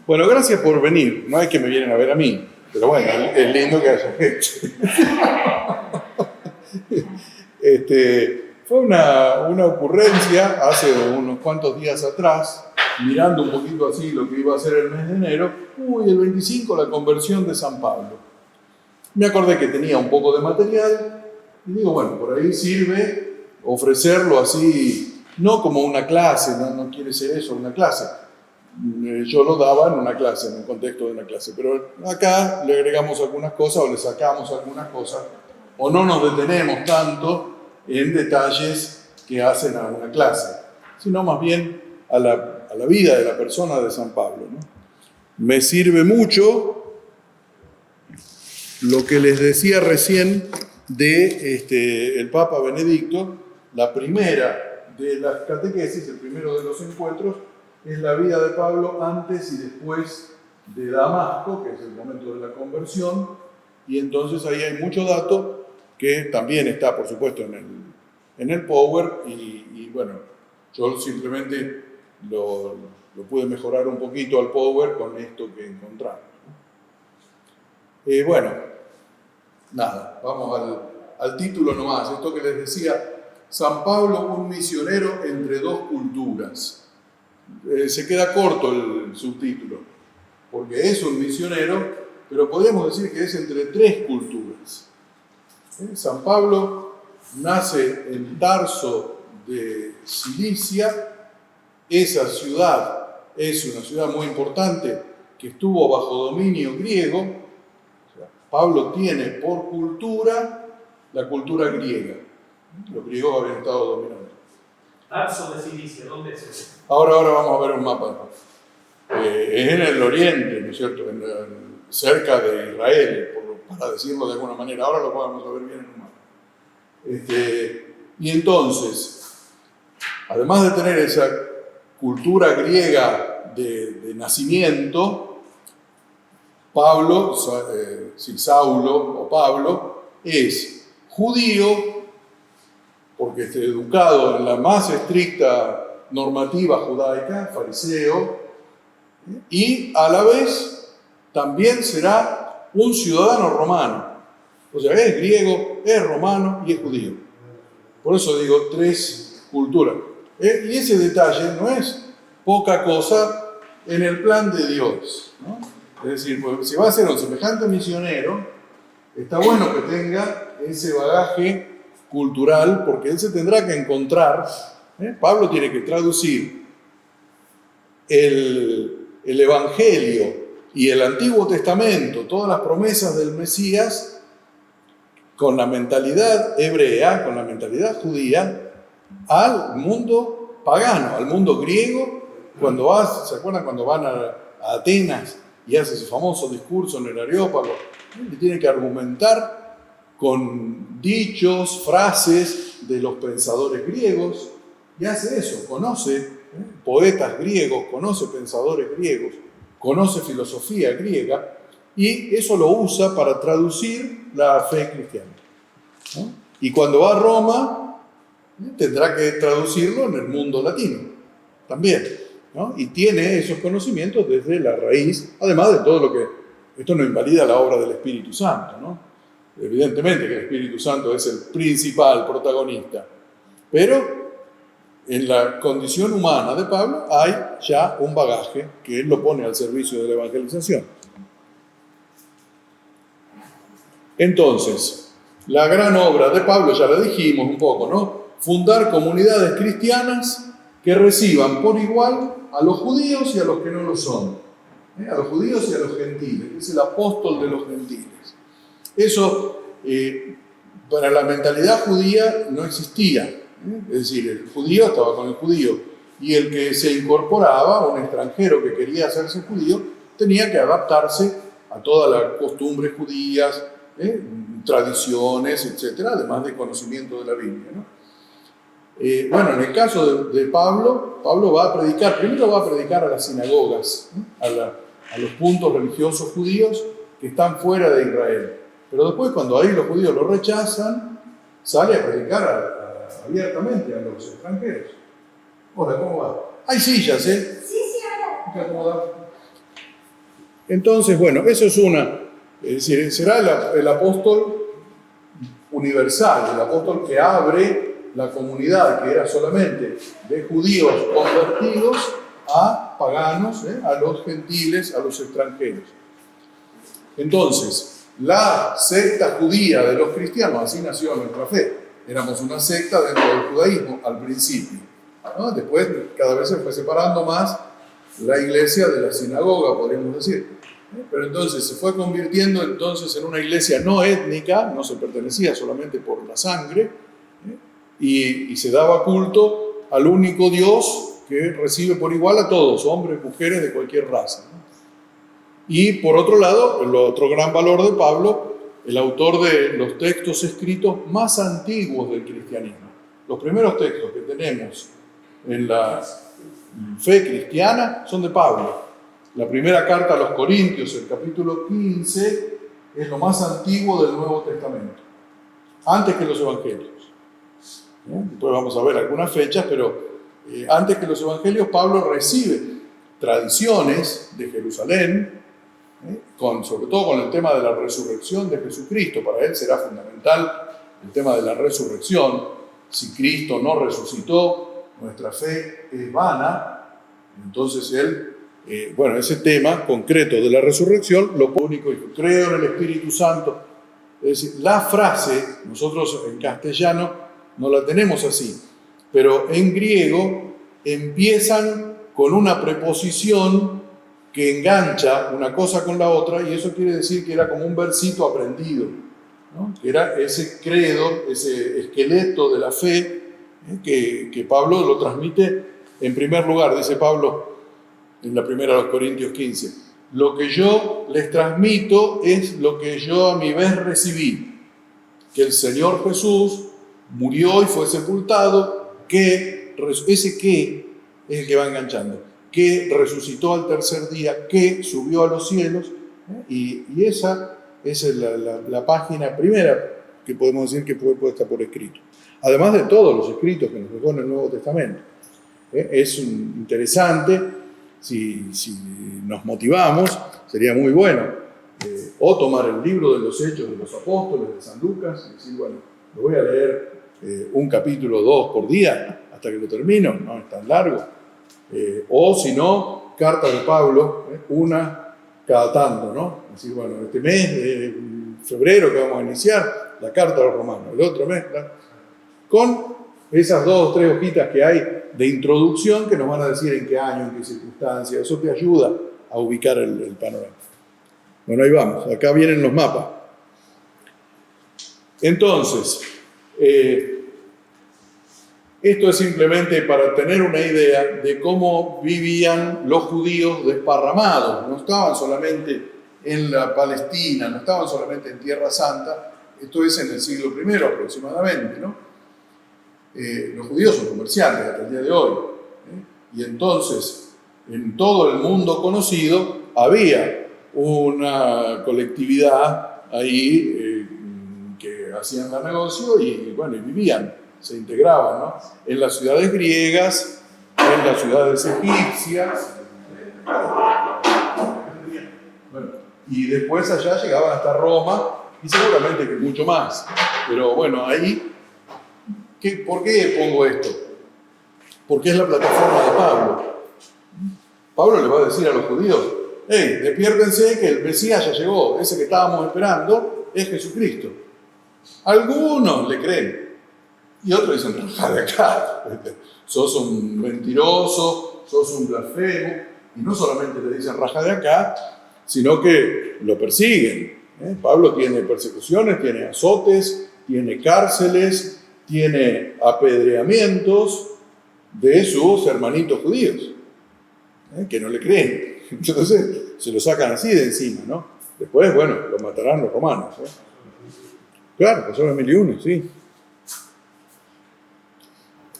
Bueno, gracias por venir. No es que me vienen a ver a mí, pero bueno, es lindo que haya gente. Fue una ocurrencia hace unos cuantos días atrás, mirando un poquito así lo que iba a ser el mes de enero. El 25, la conversión de San Pablo. Me acordé que tenía un poco de material y digo, bueno, por ahí sirve ofrecerlo así, no como una clase, no quiere ser eso, una clase. Yo lo daba en una clase, en el contexto de una clase, pero acá le agregamos algunas cosas o le sacamos algunas cosas, o no nos detenemos tanto en detalles que hacen a una clase, sino más bien a la vida de la persona de San Pablo, ¿no? Me sirve mucho lo que les decía recién de el Papa Benedicto. La primera de las catequesis, el primero de los encuentros, es la vida de Pablo antes y después de Damasco, que es el momento de la conversión, y entonces ahí hay mucho dato que también está, por supuesto, en el Power, y bueno, yo simplemente lo pude mejorar un poquito al Power con esto que encontramos. Bueno, nada, vamos al título nomás, esto que les decía, San Pablo, un misionero entre dos culturas. Se queda corto el subtítulo, porque es un misionero, pero podríamos decir que es entre tres culturas. San Pablo nace en Tarso de Cilicia. Esa ciudad es una ciudad muy importante que estuvo bajo dominio griego. O sea, Pablo tiene por cultura la cultura griega. Los griegos habían estado dominando. Tarso de Cilicia, ¿dónde es eso? Ahora vamos a ver un mapa. Es en el oriente, ¿no es cierto? Cerca de Israel, para decirlo de alguna manera. Ahora lo vamos a ver bien en un mapa. Y entonces, además de tener esa cultura griega de nacimiento, Pablo, Saulo o Pablo, es judío, porque está educado en la más estricta normativa judaica, fariseo, y a la vez también será un ciudadano romano. O sea, es griego, es romano y es judío. Por eso digo tres culturas. Y ese detalle no es poca cosa en el plan de Dios, ¿no? Es decir, pues, si va a ser un semejante misionero, está bueno que tenga ese bagaje cultural, porque él se tendrá que encontrar. Pablo tiene que traducir el Evangelio y el Antiguo Testamento, todas las promesas del Mesías, con la mentalidad hebrea, con la mentalidad judía, al mundo pagano, al mundo griego. ¿Se acuerdan cuando van a Atenas y hace ese famoso discurso en el Areópago? Él tiene que argumentar con dichos, frases de los pensadores griegos, y hace eso, conoce poetas griegos, conoce pensadores griegos, conoce filosofía griega, y eso lo usa para traducir la fe cristiana, ¿no? Y cuando va a Roma, tendrá que traducirlo en el mundo latino también, ¿no? Y tiene esos conocimientos desde la raíz, además de todo lo que... Esto no invalida la obra del Espíritu Santo, ¿no? Evidentemente que el Espíritu Santo es el principal protagonista, pero en la condición humana de Pablo hay ya un bagaje que él lo pone al servicio de la evangelización. Entonces, la gran obra de Pablo, ya la dijimos un poco, ¿no? Fundar comunidades cristianas que reciban por igual a los judíos y a los que no lo son, a los judíos y a los gentiles. Es el apóstol de los gentiles. Eso para la mentalidad judía no existía. Es decir, el judío estaba con el judío, y el que se incorporaba, un extranjero que quería hacerse judío, tenía que adaptarse a todas las costumbres judías, tradiciones, etc., además de conocimiento de la Biblia, ¿no? Bueno, en el caso de Pablo va a predicar, primero va a predicar a las sinagogas, a los puntos religiosos judíos que están fuera de Israel. Pero después, cuando ahí los judíos lo rechazan, sale a predicar abiertamente a los extranjeros. Hola, ¿cómo va? Hay sillas, ¿eh? Sí, ahora. ¿Cómo va? Entonces, bueno, eso es es decir, será el apóstol universal, el apóstol que abre la comunidad que era solamente de judíos convertidos a paganos, a los gentiles, a los extranjeros. Entonces, la secta judía de los cristianos, así nació nuestra fe. Éramos una secta dentro del judaísmo al principio, ¿no? Después cada vez se fue separando más la iglesia de la sinagoga, podríamos decir. Pero entonces se fue convirtiendo entonces en una iglesia no étnica, no se pertenecía solamente por la sangre, y se daba culto al único Dios que recibe por igual a todos, hombres, mujeres de cualquier raza, ¿no? Y por otro lado, el otro gran valor de Pablo, el autor de los textos escritos más antiguos del cristianismo. Los primeros textos que tenemos en la fe cristiana son de Pablo. La primera carta a los Corintios, el capítulo 15, es lo más antiguo del Nuevo Testamento, antes que los Evangelios. Después vamos a ver algunas fechas, pero antes que los Evangelios, Pablo recibe tradiciones de Jerusalén, sobre todo con el tema de la resurrección de Jesucristo. Para él será fundamental el tema de la resurrección. Si Cristo no resucitó, nuestra fe es vana. Entonces él, ese tema concreto de la resurrección, lo único, y creo en el Espíritu Santo. Es decir, la frase, nosotros en castellano no la tenemos así, pero en griego empiezan con una preposición que engancha una cosa con la otra, y eso quiere decir que era como un versito aprendido, ¿no? Que era ese credo, ese esqueleto de la fe, que Pablo lo transmite en primer lugar. Dice Pablo en la primera de los Corintios 15, lo que yo les transmito es lo que yo a mi vez recibí, que el Señor Jesús murió y fue sepultado, ese que es el que va enganchando, que resucitó al tercer día, que subió a los cielos, y esa es la página primera que podemos decir que fue puesta por escrito. Además de todos los escritos que nos dejó en el Nuevo Testamento. Es interesante, si nos motivamos, sería muy bueno, o tomar el libro de los Hechos de los Apóstoles de San Lucas y decir, bueno, lo voy a leer un capítulo o 2 por día hasta que lo termino, no es tan largo. O si no, carta de Pablo, una cada tanto, ¿no? Es decir, bueno, este mes de febrero que vamos a iniciar, la carta a los romanos, el otro mes, con esas 2 o 3 hojitas que hay de introducción que nos van a decir en qué año, en qué circunstancia. Eso te ayuda a ubicar el panorama. Bueno, ahí vamos, acá vienen los mapas. Entonces, esto es simplemente para tener una idea de cómo vivían los judíos desparramados. No estaban solamente en la Palestina, no estaban solamente en Tierra Santa. Esto es en el siglo I aproximadamente, ¿no? Los judíos son comerciantes hasta el día de hoy. Y entonces, en todo el mundo conocido, había una colectividad ahí que hacían el negocio y vivían. Se integraban, ¿no? En las ciudades griegas, en las ciudades egipcias, y después allá llegaban hasta Roma, y seguramente que mucho más. Pero bueno, ahí, ¿por qué pongo esto? Porque es la plataforma de Pablo. Pablo le va a decir a los judíos, hey, despiértense que el Mesías ya llegó, ese que estábamos esperando es Jesucristo. Algunos le creen. Y otros dicen, raja de acá, sos un mentiroso, sos un blasfemo. Y no solamente le dicen raja de acá, sino que lo persiguen. Pablo tiene persecuciones, tiene azotes, tiene cárceles, tiene apedreamientos de sus hermanitos judíos, que no le creen. Entonces se lo sacan así de encima, ¿no? Después, lo matarán los romanos. Claro, pasaron 1001, sí.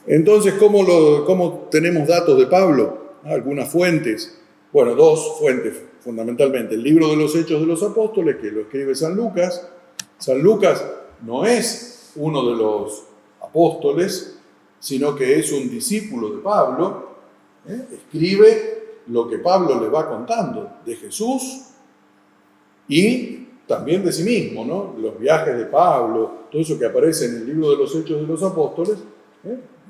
Entonces, ¿cómo tenemos datos de Pablo? Algunas fuentes. 2 fuentes fundamentalmente. El libro de los Hechos de los Apóstoles, que lo escribe San Lucas. San Lucas no es uno de los apóstoles, sino que es un discípulo de Pablo. Escribe lo que Pablo le va contando de Jesús Y también de sí mismo, ¿no? Los viajes de Pablo, todo eso que aparece en el libro de los Hechos de los Apóstoles,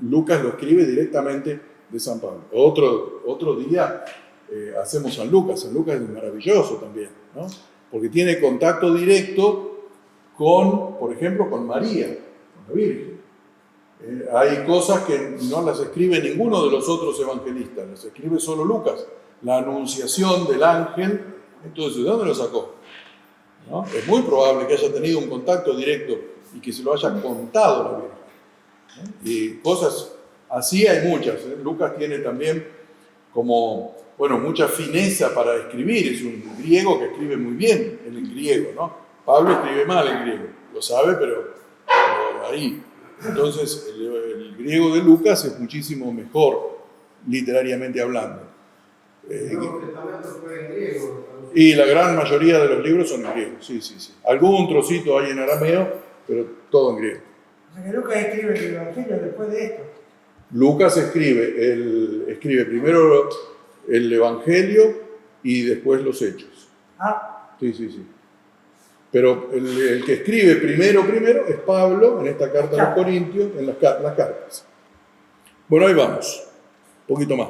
Lucas lo escribe directamente de San Pablo. Otro día hacemos San Lucas es maravilloso también, ¿no? Porque tiene contacto directo con, por ejemplo, con María, con la Virgen. Hay cosas que no las escribe ninguno de los otros evangelistas, las escribe solo Lucas. La anunciación del ángel, entonces, ¿de dónde lo sacó? ¿No? Es muy probable que haya tenido un contacto directo y que se lo haya contado la Virgen. Y cosas así hay muchas. Lucas tiene también como, bueno, mucha fineza para escribir. Es un griego que escribe muy bien en el griego, ¿no? Pablo escribe mal en griego, lo sabe, pero ahí. Entonces, el griego de Lucas es muchísimo mejor, literariamente hablando. Y la gran mayoría de los libros son en griego, sí. Algún trocito hay en arameo, pero todo en griego. O sea que Lucas escribe el Evangelio después de esto. Lucas escribe primero el Evangelio y después los Hechos. Sí. Pero el que escribe primero es Pablo, en esta carta a los Corintios, en las cartas. Bueno, ahí vamos, un poquito más.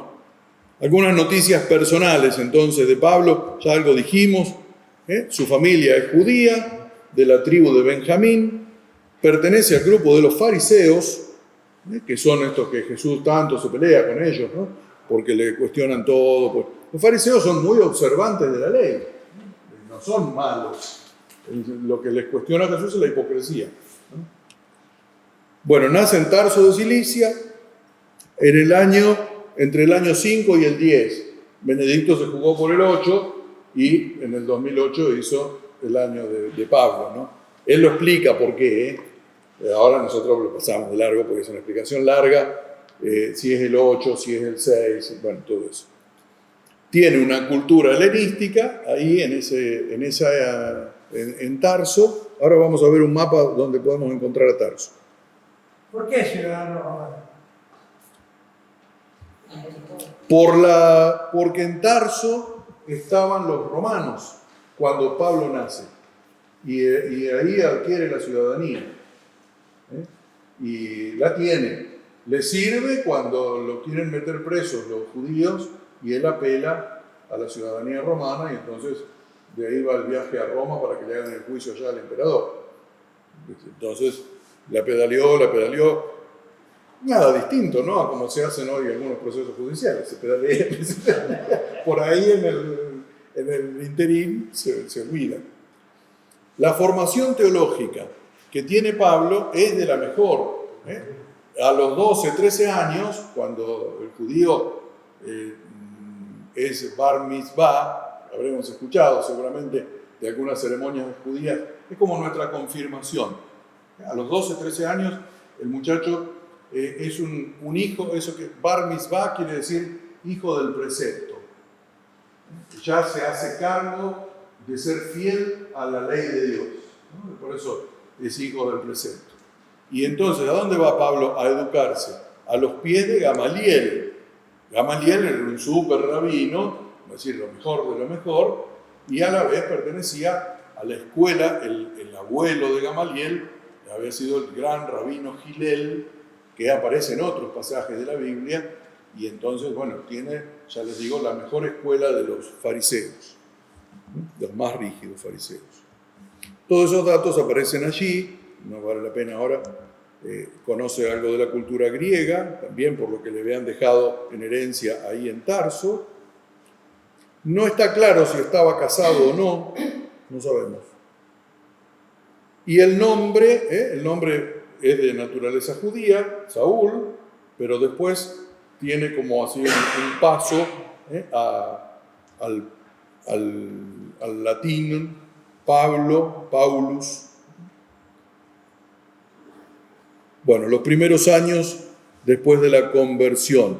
Algunas noticias personales entonces de Pablo, ya algo dijimos. Su familia es judía, de la tribu de Benjamín, pertenece al grupo de los fariseos, que son estos que Jesús tanto se pelea con ellos, ¿no? Porque le cuestionan todo. Los fariseos son muy observantes de la ley, no son malos. Lo que les cuestiona a Jesús es la hipocresía, ¿no? Bueno, nace en Tarso de Cilicia entre el año 5 y el 10. Benedicto se jugó por el 8 y en el 2008 hizo el año de Pablo, ¿no? Él lo explica por qué. Ahora nosotros lo pasamos de largo porque es una explicación larga. Si es el 8, si es el 6, bueno, todo eso. Tiene una cultura helenística ahí en Tarso. Ahora vamos a ver un mapa donde podemos encontrar a Tarso. ¿Por qué ciudadano romano? Porque en Tarso estaban los romanos cuando Pablo nace y ahí adquiere la ciudadanía, y la tiene. Le sirve cuando lo quieren meter presos los judíos y él apela a la ciudadanía romana y entonces de ahí va el viaje a Roma para que le hagan el juicio allá al emperador. Entonces la pedaleó. Nada distinto, ¿no? A como se hacen hoy algunos procesos judiciales. Se pedalea por ahí en el interín se olvida. La formación teológica que tiene Pablo es de la mejor. A los 12, 13 años, cuando el judío es bar mitzvah, habremos escuchado seguramente de algunas ceremonias judías, es como nuestra confirmación. A los 12, 13 años, el muchacho es un hijo, eso que bar mitzvah quiere decir hijo del precepto. Ya se hace cargo de ser fiel a la ley de Dios, ¿no? Por eso es hijo del precepto. Y entonces, ¿a dónde va Pablo a educarse? A los pies de Gamaliel. Gamaliel era un súper rabino, es decir, lo mejor de lo mejor, y a la vez pertenecía a la escuela, el abuelo de Gamaliel había sido el gran rabino Gilel, que aparece en otros pasajes de la Biblia, y entonces, bueno, tiene, ya les digo, la mejor escuela de los fariseos, los más rígidos fariseos. Todos esos datos aparecen allí, no vale la pena ahora. Conoce algo de la cultura griega, también por lo que le habían dejado en herencia ahí en Tarso. No está claro si estaba casado o no, no sabemos. Y el nombre es de naturaleza judía, Saúl, pero después tiene como así un paso al latín, Paulus. Bueno, los primeros años después de la conversión.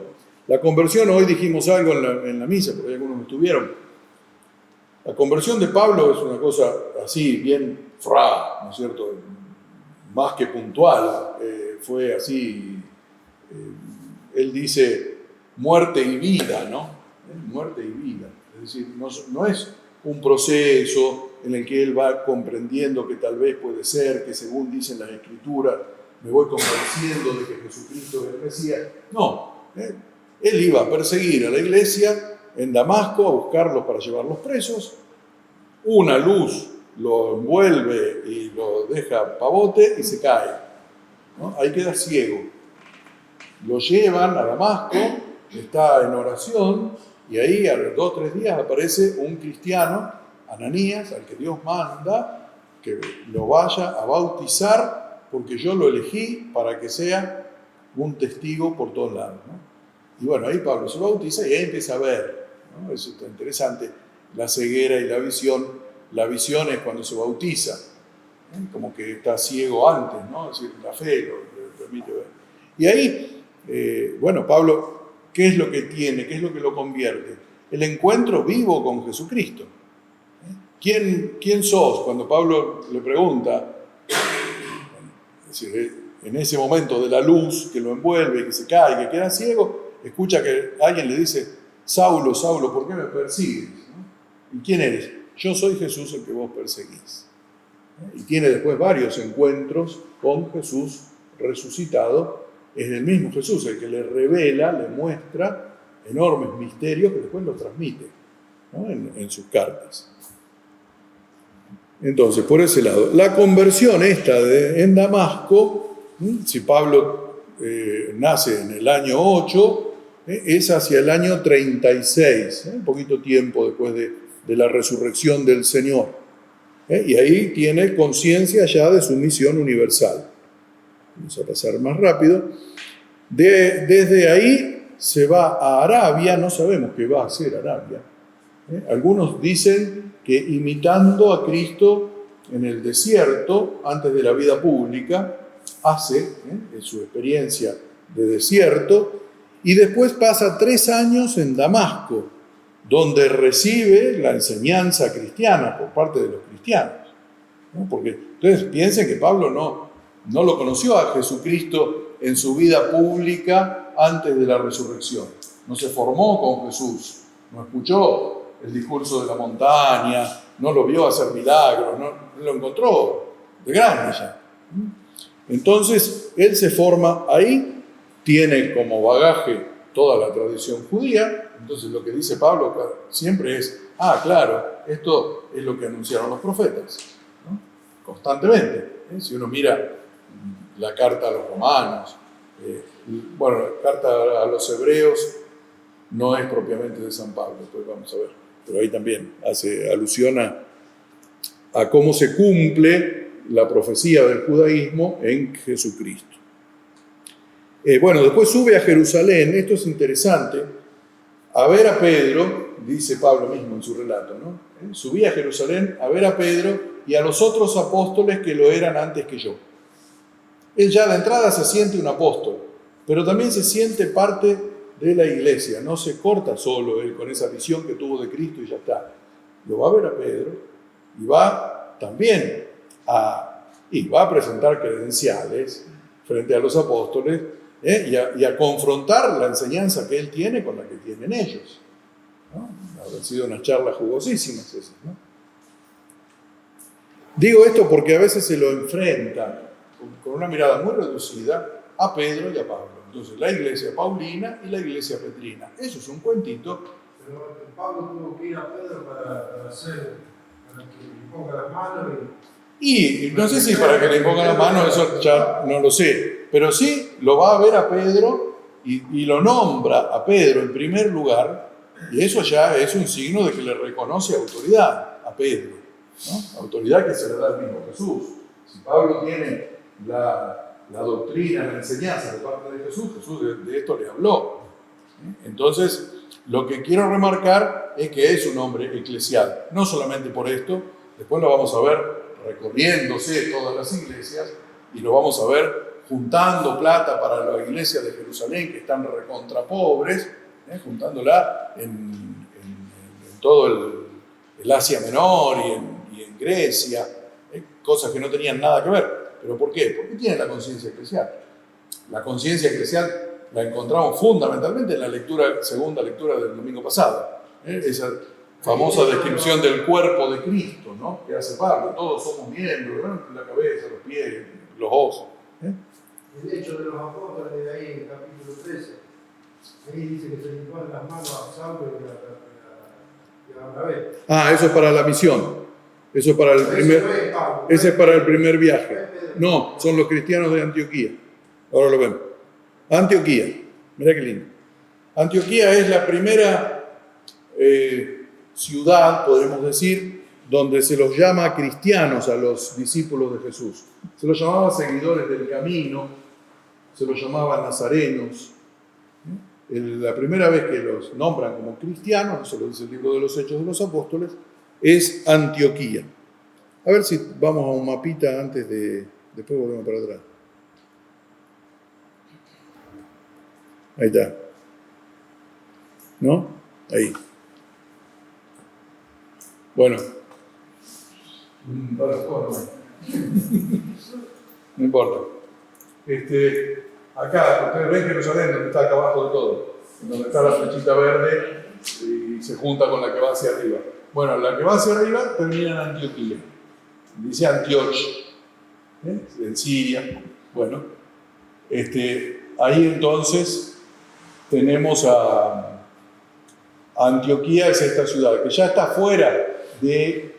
La conversión, hoy dijimos algo en la misa, porque algunos no estuvieron. La conversión de Pablo es una cosa así, bien ¿no es cierto? Más que puntual. Fue así, él dice muerte y vida, ¿no? Muerte y vida. Es decir, no es un proceso en el que él va comprendiendo que tal vez puede ser, que según dicen las Escrituras, me voy convenciendo de que Jesucristo es el Mesías. No, él iba a perseguir a la iglesia en Damasco, a buscarlos para llevarlos presos. Una luz lo envuelve y lo deja pavote y se cae, ¿no? Ahí queda ciego. Lo llevan a Damasco, está en oración, y ahí a los 2 o 3 días aparece un cristiano, Ananías, al que Dios manda que lo vaya a bautizar, porque yo lo elegí para que sea un testigo por todos lados, ¿no? Y bueno, ahí Pablo se bautiza y ahí empieza a ver, ¿no? Eso está interesante, la ceguera y la visión. La visión es cuando se bautiza, ¿eh? Como que está ciego antes, ¿no? Es decir, la fe lo permite ver. Y ahí, bueno, Pablo, ¿qué es lo que tiene? ¿Qué es lo que lo convierte? El encuentro vivo con Jesucristo. ¿Quién sos? Cuando Pablo le pregunta, es decir, en ese momento de la luz que lo envuelve, que se cae, que queda ciego, escucha que alguien le dice, Saulo, Saulo, ¿por qué me persigues? ¿Y quién eres? Yo soy Jesús el que vos perseguís. Y tiene después varios encuentros con Jesús resucitado. Es el mismo Jesús el que le revela, le muestra enormes misterios que después los transmite, ¿no? en sus cartas. Entonces, por ese lado, la conversión esta en Damasco, si Pablo nace en el año 8, es hacia el año 36, un poquito tiempo después de la resurrección del Señor. Y ahí tiene conciencia ya de su misión universal. Vamos a pasar más rápido. Desde ahí se va a Arabia, no sabemos qué va a hacer Arabia. Algunos dicen que imitando a Cristo en el desierto, antes de la vida pública, hace su experiencia de desierto, y después pasa 3 años en Damasco, donde recibe la enseñanza cristiana por parte de los cristianos, ¿no? Porque entonces piensen que Pablo no lo conoció a Jesucristo en su vida pública antes de la resurrección. No se formó con Jesús, no escuchó el discurso de la montaña, no lo vio hacer milagros, no lo encontró de grande ya. Entonces, él se forma ahí, tiene como bagaje toda la tradición judía. Entonces, lo que dice Pablo siempre es, claro, esto es lo que anunciaron los profetas, ¿no? Constantemente. Si uno mira la carta a los romanos, bueno, la carta a los hebreos no es propiamente de San Pablo, después vamos a ver, pero ahí también hace alusión a cómo se cumple la profecía del judaísmo en Jesucristo. Bueno, después sube a Jerusalén, esto es interesante, a ver a Pedro, dice Pablo mismo en su relato, ¿no? Subí a Jerusalén a ver a Pedro y a los otros apóstoles que lo eran antes que yo. Él ya de entrada se siente un apóstol, pero también se siente parte de la iglesia, no se corta solo él con esa visión que tuvo de Cristo y ya está. Lo va a ver a Pedro y va también a presentar credenciales frente a los apóstoles, y a confrontar la enseñanza que él tiene con la que tienen ellos, ¿no? Habrán sido unas charlas jugosísimas esas, ¿no? Digo esto porque a veces se lo enfrenta con una mirada muy reducida a Pedro y a Pablo. Entonces, la iglesia paulina y la iglesia petrina. Eso es un cuentito. Pero Pablo tuvo que ir a Pedro para que le ponga las manos Y no sé si para que le pongan las manos, eso ya no lo sé. Pero sí lo va a ver a Pedro y lo nombra a Pedro en primer lugar. Y eso ya es un signo de que le reconoce autoridad a Pedro, ¿no? Autoridad que se le da al mismo Jesús. Si Pablo tiene la doctrina, la enseñanza de parte de Jesús, Jesús de esto le habló. Entonces, lo que quiero remarcar es que es un hombre eclesial. No solamente por esto, después lo vamos a ver recorriéndose todas las iglesias y lo vamos a ver juntando plata para la iglesia de Jerusalén, que están recontra pobres, juntándola en todo el Asia Menor y en Grecia, cosas que no tenían nada que ver. ¿Pero por qué? Porque tiene la conciencia eclesial. La conciencia eclesial la encontramos fundamentalmente en la segunda lectura del domingo pasado. Esa famosa descripción del cuerpo de Cristo, ¿no? Que hace Pablo, todos somos miembros, ¿no? La cabeza, los pies, los ojos. El hecho de los apóstoles de ahí en el capítulo 13, ahí dice que se limpiaron las manos a Saulo y a Bernabé. Ah, eso es para la misión. Eso es para el primer, ese es para el primer viaje. No, son los cristianos de Antioquía. Ahora lo vemos. Antioquía, mirá qué lindo. Antioquía es la primera ciudad, podemos decir, donde se los llama cristianos a los discípulos de Jesús. Se los llamaba seguidores del camino, se los llamaba nazarenos. La primera vez que los nombran como cristianos, eso lo dice el libro de los Hechos de los Apóstoles, es Antioquía. A ver si vamos a un mapita antes de... Después volvemos para atrás. Ahí está. ¿No? Ahí. Bueno. No importa. Acá, ustedes ven Jerusalén, donde está acá abajo de todo. Donde está la flechita verde y se junta con la que va hacia arriba. Bueno, la que va hacia arriba termina en Antioquía. Dice Antioch, en Siria. Bueno, ahí entonces tenemos a Antioquía, es esta ciudad que ya está fuera de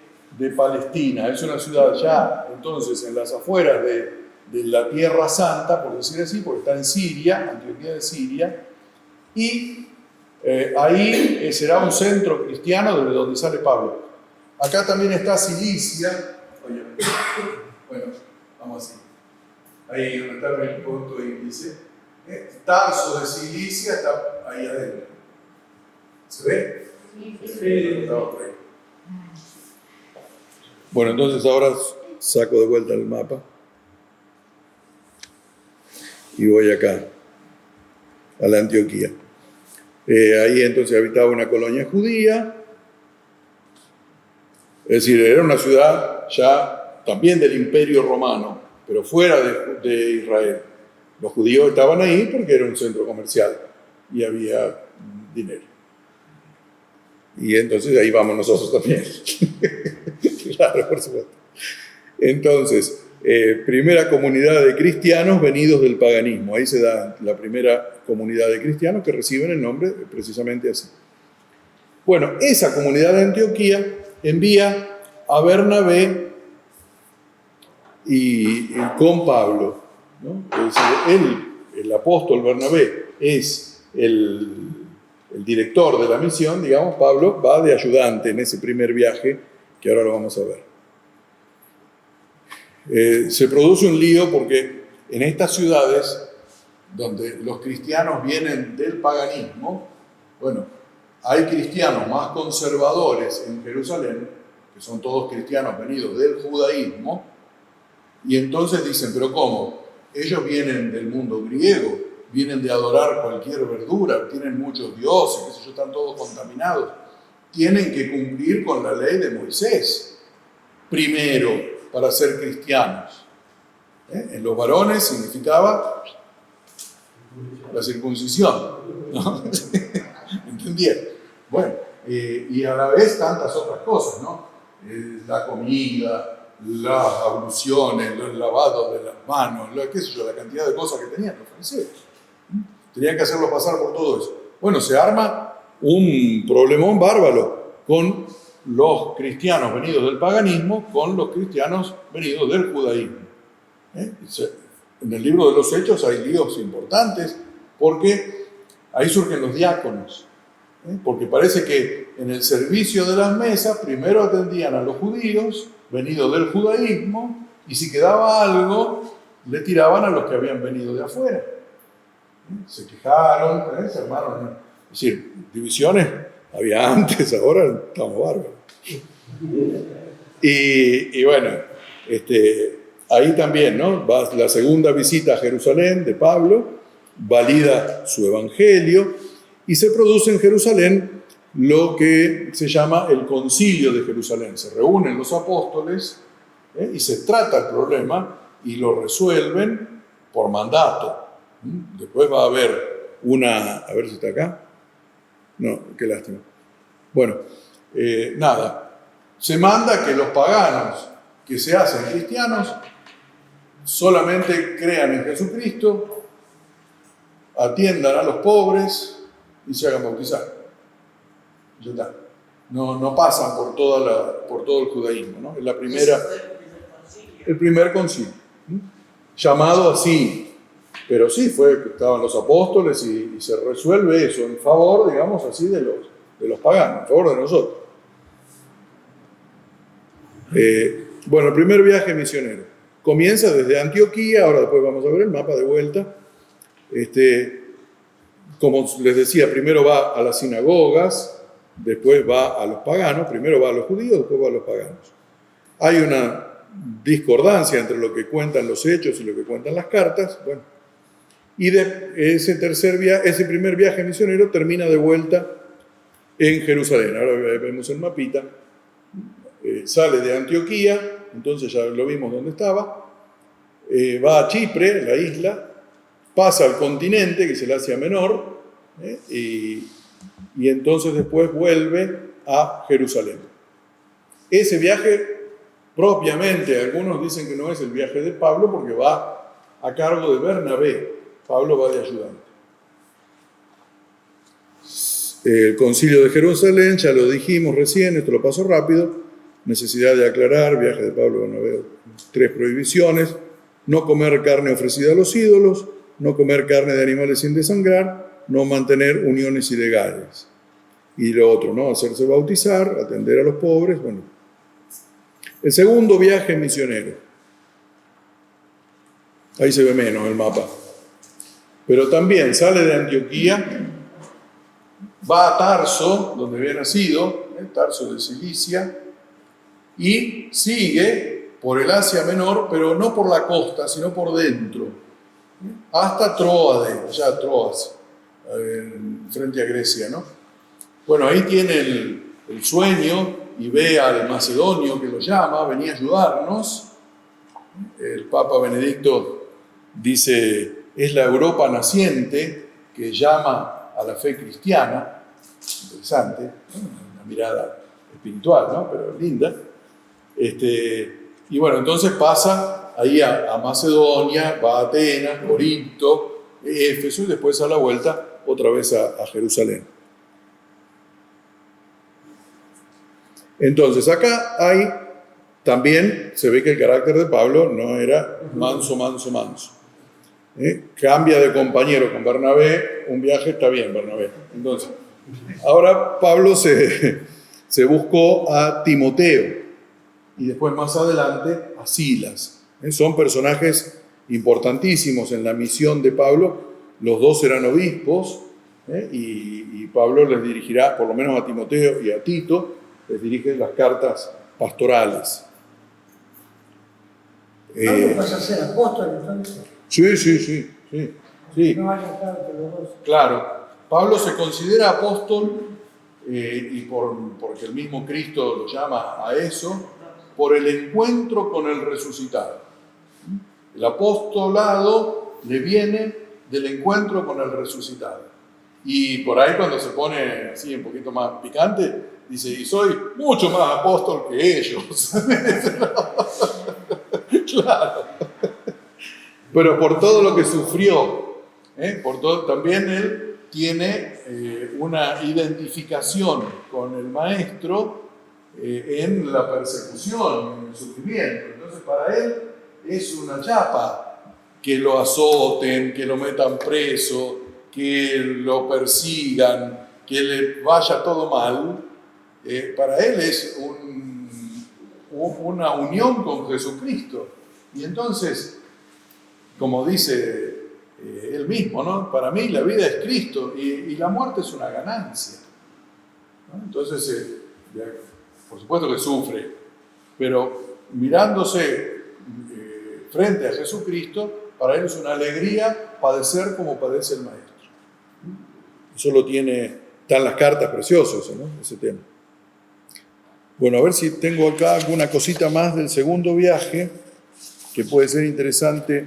Palestina. Es una ciudad ya, entonces, en las afueras de la Tierra Santa, por decir así, porque está en Siria, Antioquía de Siria, y ahí será un centro cristiano desde donde sale Pablo. Acá también está Cilicia. Oye, bueno, vamos así. Ahí donde está el punto índice. Tarso de Cilicia está ahí adentro. ¿Se ve? Sí. Bueno, entonces ahora saco de vuelta el mapa y voy acá, a la Antioquía. Ahí entonces habitaba una colonia judía, es decir, era una ciudad ya también del Imperio Romano, pero fuera de Israel. Los judíos estaban ahí porque era un centro comercial y había dinero. Y entonces ahí vamos nosotros también. Claro, por supuesto. Entonces, primera comunidad de cristianos venidos del paganismo. Ahí se da la primera comunidad de cristianos que reciben el nombre precisamente así. Bueno, esa comunidad de Antioquía envía a Bernabé y con Pablo, ¿no? Es decir, el apóstol Bernabé es el director de la misión, digamos. Pablo va de ayudante en ese primer viaje, que ahora lo vamos a ver. Se produce un lío porque en estas ciudades donde los cristianos vienen del paganismo, bueno, hay cristianos más conservadores en Jerusalén, que son todos cristianos venidos del judaísmo, y entonces dicen, pero ¿cómo? Ellos vienen del mundo griego, vienen de adorar cualquier verdura, tienen muchos dioses, qué sé yo, están todos contaminados. Tienen que cumplir con la ley de Moisés, primero, para ser cristianos. En los varones significaba la circuncisión, ¿no? ¿Entendieron? Bueno, y a la vez tantas otras cosas, ¿no? La comida, las abluciones, los lavados de las manos, qué sé yo, la cantidad de cosas que tenían los fariseos. Tenían que hacerlos pasar por todo eso. Bueno, se arma un problemón bárbaro con los cristianos venidos del paganismo, con los cristianos venidos del judaísmo. En el libro de los Hechos hay líos importantes porque ahí surgen los diáconos. Porque parece que en el servicio de las mesas primero atendían a los judíos venidos del judaísmo y si quedaba algo le tiraban a los que habían venido de afuera. Se quejaron, se armaron. Es decir, divisiones había antes, ahora estamos bárbaros. Y bueno, ahí también, ¿no? Va la segunda visita a Jerusalén de Pablo, valida su evangelio y se produce en Jerusalén lo que se llama el Concilio de Jerusalén. Se reúnen los apóstoles y se trata el problema y lo resuelven por mandato. Después va a haber una... A ver si está acá. No, qué lástima. Bueno, nada, se manda que los paganos que se hacen cristianos solamente crean en Jesucristo, atiendan a los pobres y se hagan bautizar. Ya está. No pasan por todo el judaísmo, ¿no? Es el primer concilio. Llamado así, pero sí estaban los apóstoles y se resuelve eso en favor, digamos así, de los paganos, en favor de nosotros. Bueno, el primer viaje misionero comienza desde Antioquía. Ahora después vamos a ver el mapa de vuelta. Como les decía, primero va a las sinagogas, después va a los paganos, primero va a los judíos, después va a los paganos. Hay una discordancia entre lo que cuentan los hechos y lo que cuentan las cartas. Bueno, y ese primer viaje misionero termina de vuelta en Jerusalén. Ahora vemos el mapita. Sale de Antioquía, entonces ya lo vimos dónde estaba. Va a Chipre, la isla, pasa al continente, que es el Asia Menor, y entonces después vuelve a Jerusalén. Ese viaje, propiamente, algunos dicen que no es el viaje de Pablo porque va a cargo de Bernabé. Pablo va de ayudante. El concilio de Jerusalén, ya lo dijimos recién, esto lo paso rápido. Necesidad de aclarar, viaje de Pablo, Bernabé, 3 prohibiciones: no comer carne ofrecida a los ídolos, no comer carne de animales sin desangrar, no mantener uniones ilegales. Y lo otro, ¿no? Hacerse bautizar, atender a los pobres. Bueno. El segundo viaje misionero. Ahí se ve menos el mapa. Pero también sale de Antioquía, va a Tarso, donde había nacido, Tarso de Cilicia, y sigue por el Asia Menor, pero no por la costa, sino por dentro, hasta Tróade, allá Troas, frente a Grecia, ¿no? Bueno, ahí tiene el sueño y ve al macedonio que lo llama: venía a ayudarnos. El Papa Benedicto dice: es la Europa naciente que llama a la fe cristiana. Interesante, ¿no? Una mirada espiritual, ¿no? Pero linda. Y bueno, entonces pasa ahí a Macedonia, va a Atenas, Corinto, Éfeso, y después a la vuelta otra vez a Jerusalén. Entonces acá también se ve que el carácter de Pablo no era manso. Cambia de compañero con Bernabé, un viaje está bien, Bernabé. Entonces, ahora Pablo se buscó a Timoteo y después más adelante a Silas. Son personajes importantísimos en la misión de Pablo. Los dos eran obispos, y Pablo les dirigirá, por lo menos a Timoteo y a Tito, les dirige las cartas pastorales. ¿Pablo pasa a ser apóstol entonces? Sí. No haya estado entre los dos. Claro, Pablo se considera apóstol, porque el mismo Cristo lo llama a eso, por el encuentro con el resucitado. El apostolado le viene del encuentro con el resucitado. Y por ahí, cuando se pone así un poquito más picante, dice: y soy mucho más apóstol que ellos. Claro. Pero por todo lo que sufrió, también él tiene una identificación con el maestro en la persecución, en el sufrimiento. Entonces, para él es una chapa que lo azoten, que lo metan preso, que lo persigan, que le vaya todo mal. Para él es una unión con Jesucristo. Y entonces, como dice él mismo, ¿no? Para mí la vida es Cristo y la muerte es una ganancia, ¿no? Entonces, por supuesto que sufre, pero mirándose frente a Jesucristo, para él es una alegría padecer como padece el Maestro. Eso están las cartas preciosas, ¿no? Ese tema. Bueno, a ver si tengo acá alguna cosita más del segundo viaje que puede ser interesante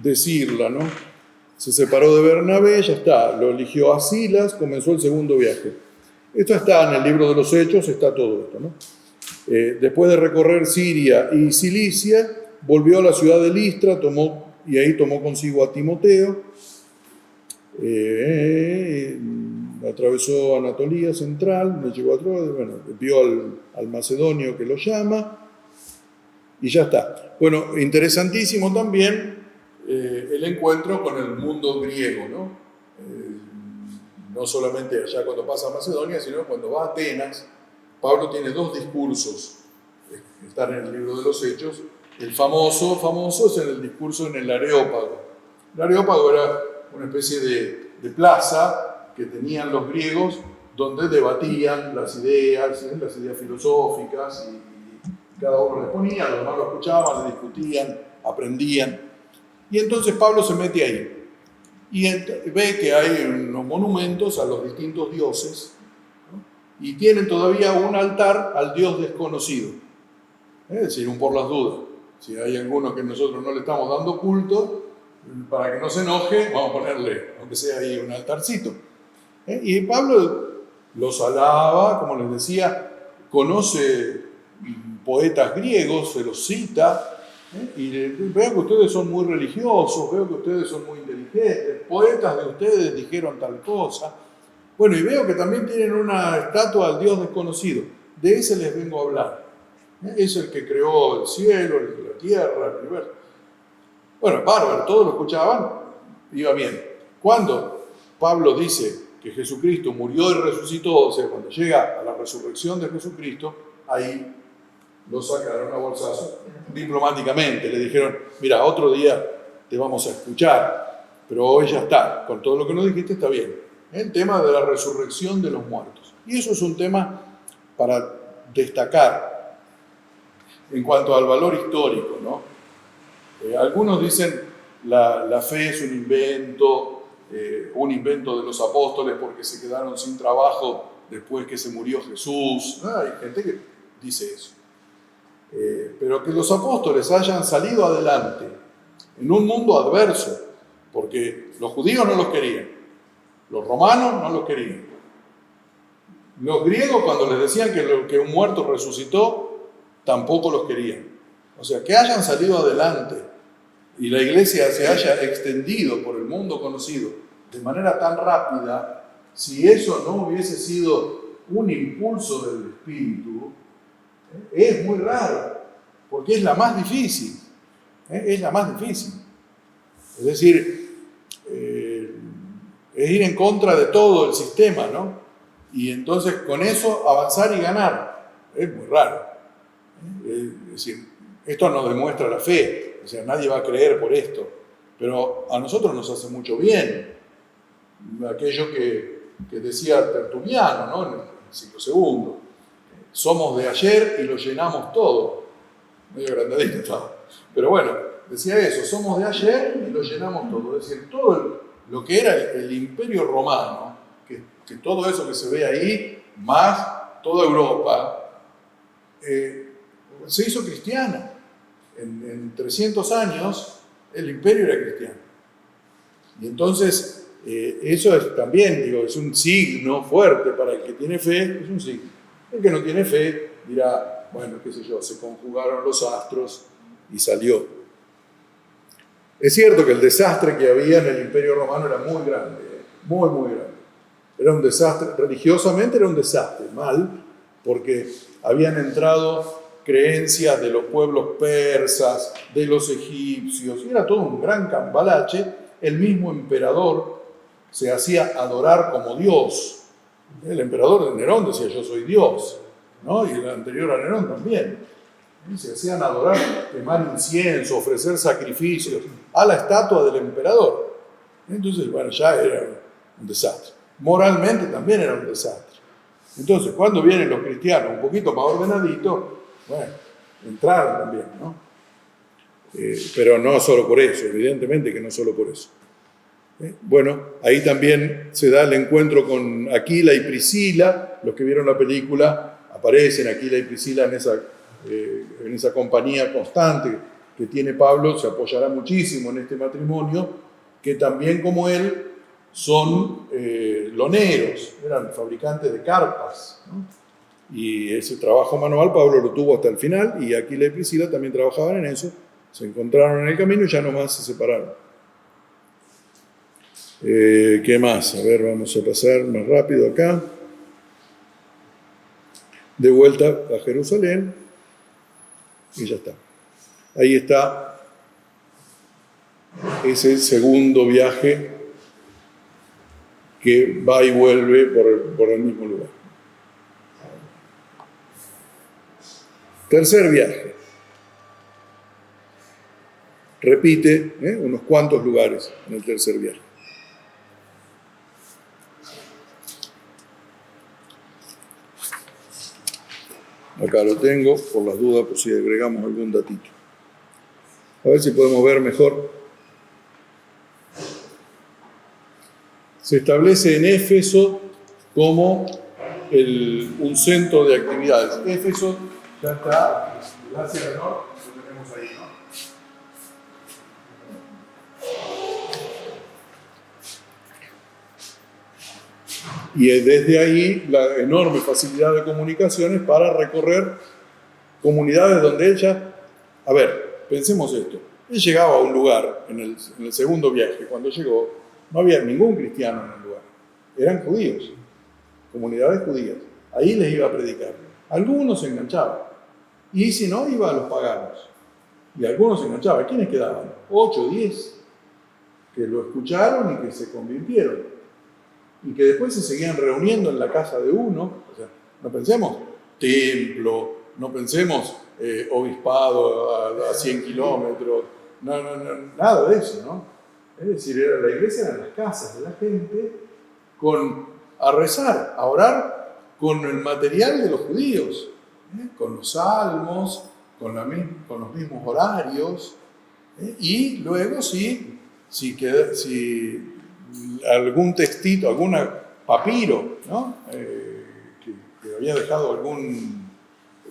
decirla, ¿no? Se separó de Bernabé, ya está, lo eligió a Silas, comenzó el segundo viaje. Esto está en el libro de los Hechos, está todo esto, ¿no? Después de recorrer Siria y Cilicia, volvió a la ciudad de Listra, y ahí tomó consigo a Timoteo, atravesó Anatolia central, no llegó a Troas, bueno, vio al macedonio que lo llama, y ya está. Bueno, interesantísimo también el encuentro con el mundo griego, ¿no? No solamente allá cuando pasa a Macedonia, sino cuando va a Atenas. Pablo tiene dos discursos, están en el libro de los Hechos. El famoso es en el discurso en el Areópago. El Areópago era una especie de plaza que tenían los griegos donde debatían las ideas filosóficas, y cada uno les ponía, los demás lo escuchaban, le discutían, aprendían. Y entonces Pablo se mete ahí y ve que hay unos monumentos a los distintos dioses, ¿no? Y tienen todavía un altar al dios desconocido. Es decir, un por las dudas. Si hay alguno que nosotros no le estamos dando culto, para que no se enoje, vamos a ponerle, aunque sea ahí, un altarcito. Y Pablo los alaba, como les decía, conoce poetas griegos, se los cita, y veo que ustedes son muy religiosos, veo que ustedes son muy inteligentes, poetas de ustedes dijeron tal cosa. Bueno, y veo que también tienen una estatua al Dios desconocido. De ese les vengo a hablar. Es el que creó el cielo, la tierra, el universo. Bueno, bárbaro, todos lo escuchaban, iba bien. Cuando Pablo dice que Jesucristo murió y resucitó, o sea, cuando llega a la resurrección de Jesucristo, ahí lo sacaron a bolsazo diplomáticamente. Le dijeron, mira, otro día te vamos a escuchar, pero hoy ya está, con todo lo que nos dijiste está bien. El tema de la resurrección de los muertos. Y eso es un tema para destacar en cuanto al valor histórico, ¿no? Algunos dicen la fe es un invento de los apóstoles porque se quedaron sin trabajo después que se murió Jesús. Hay gente que dice eso. Pero que los apóstoles hayan salido adelante en un mundo adverso, porque los judíos no los querían, los romanos no los querían, los griegos cuando les decían que un muerto resucitó, tampoco los querían. O sea, que hayan salido adelante y la iglesia se haya extendido por el mundo conocido de manera tan rápida, si eso no hubiese sido un impulso del Espíritu, es muy raro, porque es la más difícil. Es la más difícil. Es decir, es ir en contra de todo el sistema, ¿no? Y entonces con eso avanzar y ganar. Es muy raro. Es decir, esto nos demuestra la fe. O sea, nadie va a creer por esto. Pero a nosotros nos hace mucho bien. Aquello que decía Tertuliano, ¿no? En el siglo II. Somos de ayer y lo llenamos todo. Medio agrandadito estaba. Pero bueno, decía eso, somos de ayer y lo llenamos todo. Es decir, todo lo que era el imperio romano, que todo eso que se ve ahí, más toda Europa, se hizo cristiana. En 300 años el imperio era cristiano. Y entonces, eso es también, digo, es un signo fuerte para el que tiene fe, es un signo. El que no tiene fe dirá, bueno, qué sé yo, se conjugaron los astros y salió. Es cierto que el desastre que había en el Imperio Romano era muy grande, muy, muy grande. Era un desastre, religiosamente era un desastre, mal, porque habían entrado creencias de los pueblos persas, de los egipcios, y era todo un gran cambalache. El mismo emperador se hacía adorar como Dios. El emperador de Nerón decía, yo soy Dios, ¿no? Y el anterior a Nerón también. Y se hacían adorar, quemar incienso, ofrecer sacrificios a la estatua del emperador. Entonces, bueno, ya era un desastre. Moralmente también era un desastre. Entonces, cuando vienen los cristianos un poquito más ordenaditos, bueno, entraron también, ¿no? Pero no solo por eso, evidentemente que no solo por eso. Bueno, ahí también se da el encuentro con Aquila y Priscila. Los que vieron la película, aparecen Aquila y Priscila en esa compañía constante que tiene Pablo. Se apoyará muchísimo en este matrimonio, que también como él son loneros, eran fabricantes de carpas, ¿no? Y ese trabajo manual Pablo lo tuvo hasta el final, y Aquila y Priscila también trabajaban en eso, se encontraron en el camino y ya nomás se separaron. ¿Qué más? A ver, vamos a pasar más rápido acá. De vuelta a Jerusalén, y ya está. Ahí está ese segundo viaje que va y vuelve por el mismo lugar. Tercer viaje. Repite unos cuantos lugares en el tercer viaje. Acá lo tengo, por las dudas, por si agregamos algún datito. A ver si podemos ver mejor. Se establece en Éfeso como un centro de actividades. Éfeso ya está, el Asia Menor, lo tenemos ahí, ¿no? Y desde ahí la enorme facilidad de comunicaciones para recorrer comunidades donde ella... A ver, pensemos esto. Él llegaba a un lugar en el segundo viaje. Cuando llegó, no había ningún cristiano en el lugar. Eran judíos, comunidades judías. Ahí les iba a predicar. Algunos se enganchaban. Y si no, iba a los paganos. Y algunos se enganchaban. ¿Quiénes quedaban? 8, 10, que lo escucharon y que se convirtieron. Y que después se seguían reuniendo en la casa de uno. O sea, no pensemos templo, no pensemos obispado a 100 kilómetros, no, nada de eso, ¿no? Es decir, la iglesia eran las casas de la gente a rezar, a orar con el material de los judíos, con los salmos, con los mismos horarios, y luego si algún textito, algún papiro, ¿no? que había dejado algún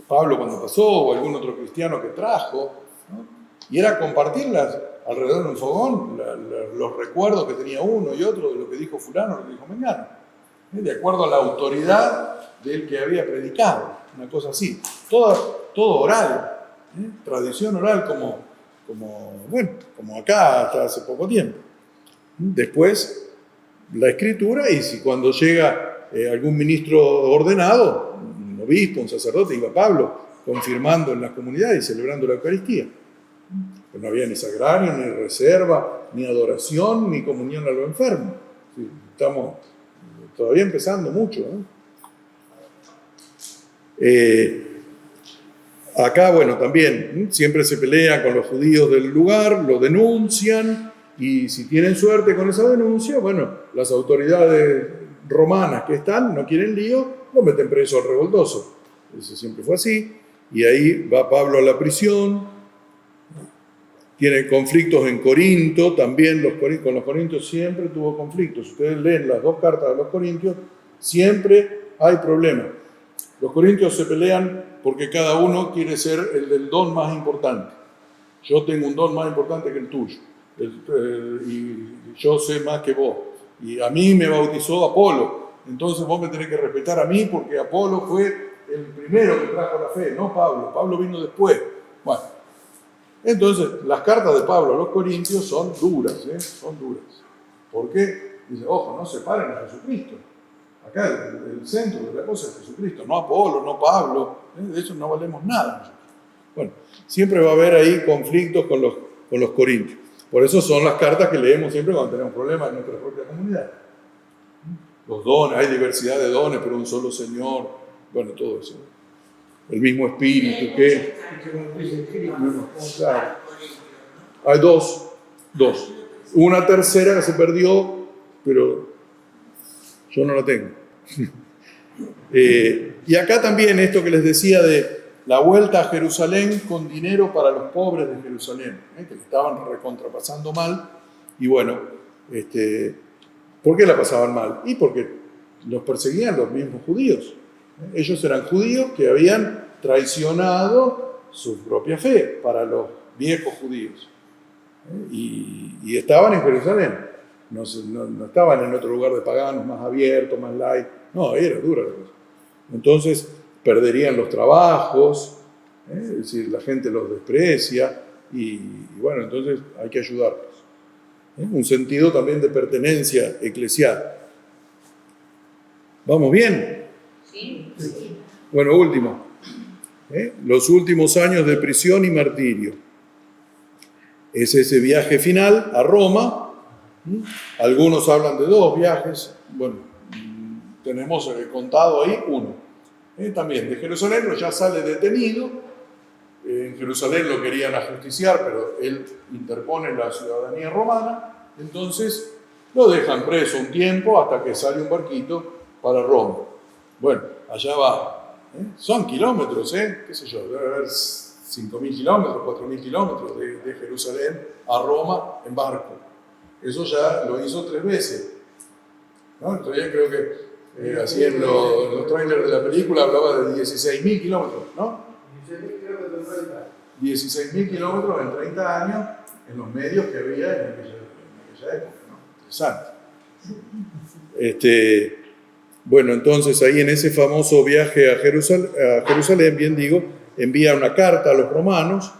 Pablo cuando pasó, o algún otro cristiano que trajo, ¿no? Y era compartirlas alrededor de un fogón, los recuerdos que tenía uno y otro de lo que dijo fulano, lo que dijo mengano, de acuerdo a la autoridad del que había predicado, una cosa así, todo oral, tradición oral como acá hasta hace poco tiempo. Después, la escritura, y si cuando llega algún ministro ordenado, un obispo, un sacerdote, iba Pablo confirmando en las comunidades y celebrando la Eucaristía. Pues no había ni sagrario, ni reserva, ni adoración, ni comunión a los enfermos. Sí, estamos todavía empezando mucho, ¿no? Acá, bueno, también siempre se pelean con los judíos del lugar, lo denuncian, y si tienen suerte con esa denuncia, bueno, las autoridades romanas que están, no quieren lío, lo meten preso al revoltoso. Eso siempre fue así. Y ahí va Pablo a la prisión. Tiene conflictos en Corinto, también con los corintios siempre tuvo conflictos. Ustedes leen las 2 cartas de los corintios, siempre hay problemas. Los corintios se pelean porque cada uno quiere ser el del don más importante. Yo tengo un don más importante que el tuyo. Y yo sé más que vos, y a mí me bautizó Apolo, entonces vos me tenés que respetar a mí porque Apolo fue el primero que trajo la fe, no Pablo vino después. Bueno, entonces las cartas de Pablo a los corintios son duras, son duras. ¿Por qué? Dice, ojo, no separen a Jesucristo. Acá el centro de la cosa es Jesucristo, no Apolo, no Pablo, de eso no valemos nada. Bueno, siempre va a haber ahí conflictos con los corintios. Por eso son las cartas que leemos siempre cuando tenemos problemas en nuestra propia comunidad. Los dones, hay diversidad de dones, pero un solo Señor. Bueno, todo eso. El mismo Espíritu que... Claro. Hay dos. Una tercera que se perdió, pero yo no la tengo. Y acá también esto que les decía de la vuelta a Jerusalén con dinero para los pobres de Jerusalén, que le estaban recontrapasando mal. Y bueno, ¿por qué la pasaban mal? Y porque los perseguían los mismos judíos. Ellos eran judíos que habían traicionado su propia fe para los viejos judíos. Y estaban en Jerusalén. no estaban en otro lugar de paganos, más abierto, más light. No, era dura la cosa. Entonces perderían los trabajos, es decir, la gente los desprecia y bueno, entonces hay que ayudarlos. Un sentido también de pertenencia eclesial. ¿Vamos bien? Sí. Bueno, último. Los últimos años de prisión y martirio. Es ese viaje final a Roma. Algunos hablan de 2 viajes. Bueno, tenemos contado ahí uno. También de Jerusalén, pero ya sale detenido. En Jerusalén lo querían ajusticiar, pero él interpone la ciudadanía romana. Entonces lo dejan preso un tiempo hasta que sale un barquito para Roma. Bueno, allá va. Son kilómetros, qué sé yo, debe haber 5.000 kilómetros, 4.000 kilómetros de Jerusalén a Roma en barco. Eso ya lo hizo 3 veces. ¿No? Entonces creo que así en los trailers de la película hablaba de 16.000 kilómetros, ¿no? 16.000 kilómetros en 30. 16.000 kilómetros en 30 años en los medios que había en aquella época, ¿no? Interesante. Bueno, entonces ahí en ese famoso viaje a Jerusalén, bien digo, envía una carta a los romanos,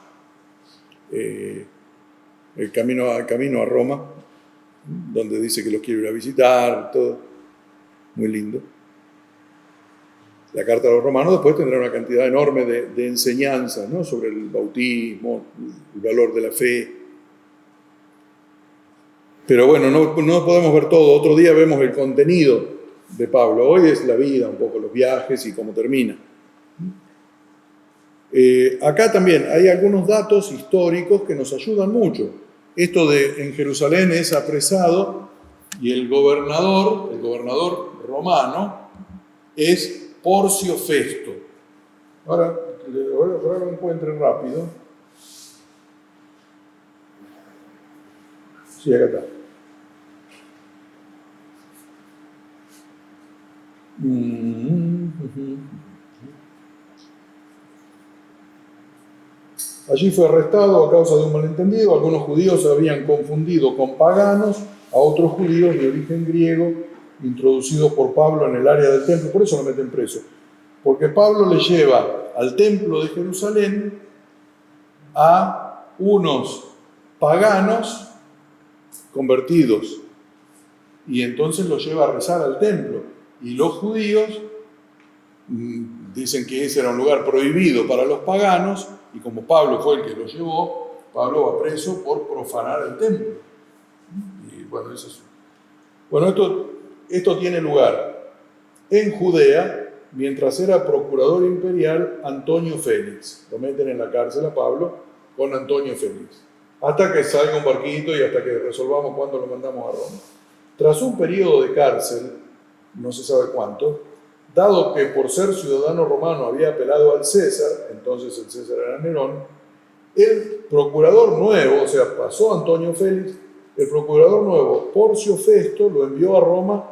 el camino a Roma, donde dice que los quiere ir a visitar, todo, muy lindo. La carta a los romanos después tendrá una cantidad enorme de enseñanzas, ¿no? Sobre el bautismo, el valor de la fe. Pero bueno, no podemos ver todo. Otro día vemos el contenido de Pablo. Hoy es la vida, un poco los viajes y cómo termina. Acá también hay algunos datos históricos que nos ayudan mucho. Esto de en Jerusalén es apresado y el gobernador romano es Porcio Festo. Ahora lo encuentren rápido. Sí, acá está. Allí fue arrestado a causa de un malentendido. Algunos judíos habían confundido con paganos a otros judíos de origen griego introducidos por Pablo en el área del templo. Por eso lo meten preso. Porque Pablo le lleva al templo de Jerusalén a unos paganos convertidos y entonces los lleva a rezar al templo. Y los judíos dicen que ese era un lugar prohibido para los paganos, y como Pablo fue el que lo llevó, Pablo va preso por profanar el templo. Y bueno, eso es... Bueno, esto tiene lugar en Judea, mientras era procurador imperial Antonio Félix. Lo meten en la cárcel a Pablo con Antonio Félix, hasta que salga un barquito y hasta que resolvamos cuándo lo mandamos a Roma. Tras un periodo de cárcel, no se sabe cuánto, dado que por ser ciudadano romano había apelado al César, entonces el César era Nerón, el procurador nuevo, o sea, pasó Antonio Félix, el procurador nuevo, Porcio Festo, lo envió a Roma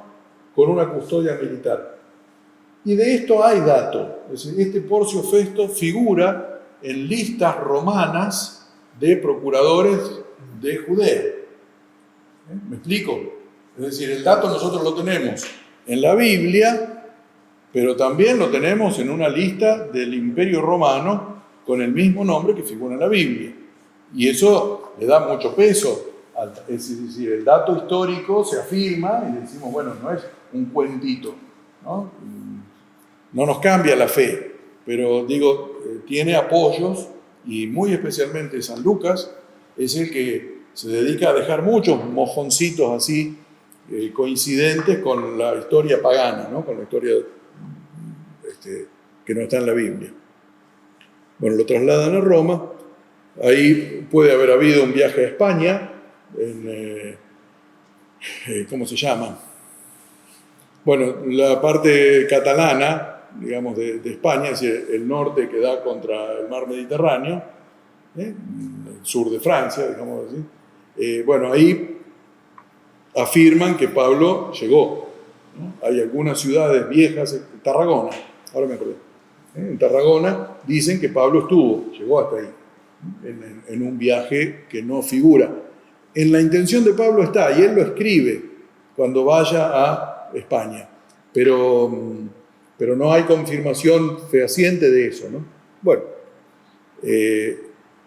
con una custodia militar. Y de esto hay datos. Es decir, este Porcio Festo figura en listas romanas de procuradores de Judea. ¿Me explico? Es decir, el dato nosotros lo tenemos en la Biblia, pero también lo tenemos en una lista del Imperio Romano con el mismo nombre que figura en la Biblia. Y eso le da mucho peso. Es decir, el dato histórico se afirma y decimos, bueno, no es un cuentito, ¿no? No nos cambia la fe, pero digo, tiene apoyos, y muy especialmente San Lucas es el que se dedica a dejar muchos mojoncitos así coincidentes con la historia pagana, ¿no? Con la historia que no está en la Biblia. Bueno, lo trasladan a Roma. Ahí puede haber habido un viaje a España, ¿cómo se llama? Bueno, la parte catalana, digamos, de España, es decir, el norte que da contra el mar Mediterráneo, el sur de Francia, digamos así. Bueno, ahí afirman que Pablo llegó, ¿no? Hay algunas ciudades viejas, Tarragona, ahora me acordé. En Tarragona dicen que Pablo llegó hasta ahí, en un viaje que no figura. en la intención de Pablo está, y él lo escribe cuando vaya a España, pero no hay confirmación fehaciente de eso, ¿no? Bueno,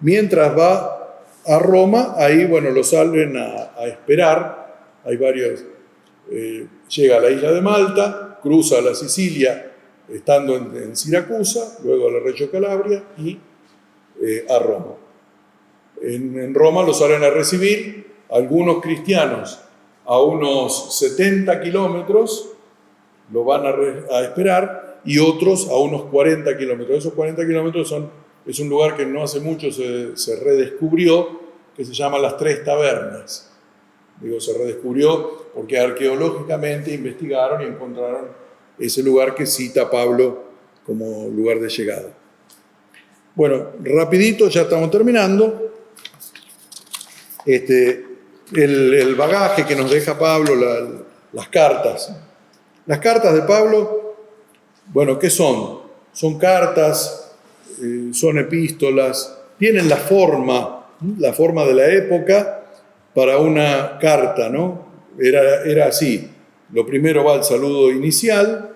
mientras va a Roma, ahí, bueno, lo salen a esperar, hay varios, llega a la isla de Malta, cruza la Sicilia, estando en Siracusa, luego a la Reggio Calabria y a Roma. En Roma lo salen a recibir algunos cristianos a unos 70 kilómetros, lo van a esperar, y otros a unos 40 kilómetros. Esos 40 kilómetros es un lugar que no hace mucho se redescubrió, que se llama Las Tres Tabernas. Digo, se redescubrió porque arqueológicamente investigaron y encontraron ese lugar que cita Pablo como lugar de llegada. Bueno, rapidito, ya estamos terminando. El bagaje que nos deja Pablo, las cartas. Las cartas de Pablo, bueno, ¿qué son? Son cartas, son epístolas, tienen la forma de la época para una carta, ¿no? Era así. Lo primero va el saludo inicial,